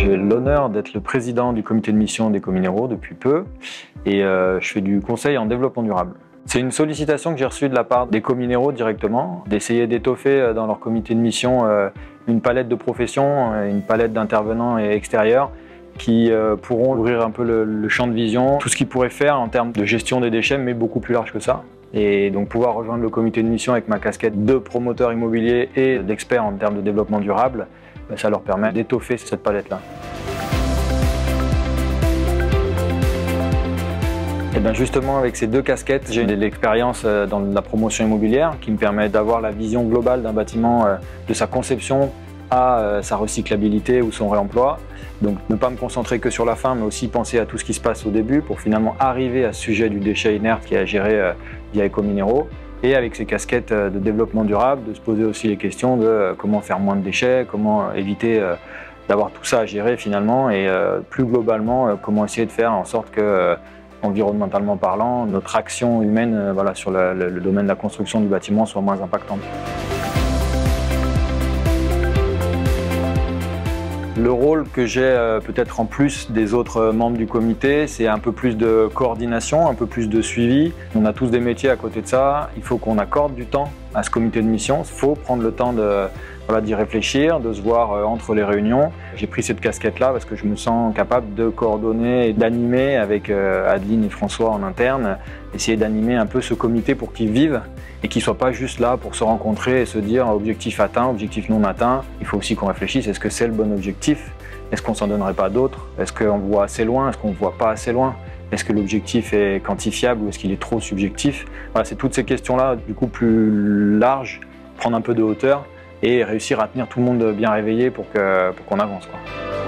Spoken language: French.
J'ai l'honneur d'être le président du comité de mission d'Ecominero depuis peu et je fais du conseil en développement durable. C'est une sollicitation que j'ai reçue de la part d'Ecominero directement, d'essayer d'étoffer dans leur comité de mission une palette de professions, une palette d'intervenants extérieurs qui pourront ouvrir un peu le champ de vision, tout ce qu'ils pourraient faire en termes de gestion des déchets, mais beaucoup plus large que ça. Et donc pouvoir rejoindre le comité de mission avec ma casquette de promoteur immobilier et d'expert en termes de développement durable, ça leur permet d'étoffer cette palette-là. Et bien justement, avec ces deux casquettes, j'ai de l'expérience dans la promotion immobilière qui me permet d'avoir la vision globale d'un bâtiment, de sa conception à sa recyclabilité ou son réemploi. Donc ne pas me concentrer que sur la fin, mais aussi penser à tout ce qui se passe au début pour finalement arriver à ce sujet du déchet inerte qui est à gérer via Ecominero. Et avec ces casquettes de développement durable, de se poser aussi les questions de comment faire moins de déchets, comment éviter d'avoir tout ça à gérer finalement et plus globalement, comment essayer de faire en sorte que environnementalement parlant, notre action humaine sur le domaine de la construction du bâtiment soit moins impactante. Le rôle que j'ai peut-être en plus des autres membres du comité, c'est un peu plus de coordination, un peu plus de suivi. On a tous des métiers à côté de ça, il faut qu'on accorde du temps à ce comité de mission, il faut prendre le temps d'y réfléchir, de se voir entre les réunions. J'ai pris cette casquette-là parce que je me sens capable de coordonner et d'animer avec Adeline et François en interne, essayer d'animer un peu ce comité pour qu'ils vivent et qu'ils ne soient pas juste là pour se rencontrer et se dire objectif atteint, objectif non atteint. Il faut aussi qu'on réfléchisse, est-ce que c'est le bon objectif? Est-ce qu'on ne s'en donnerait pas d'autres? Est-ce qu'on voit assez loin? Est-ce qu'on ne voit pas assez loin? Est-ce que l'objectif est quantifiable ou est-ce qu'il est trop subjectif? Voilà, c'est toutes ces questions-là, du coup plus larges, prendre un peu de hauteur et réussir à tenir tout le monde bien réveillé pour qu'on avance, quoi.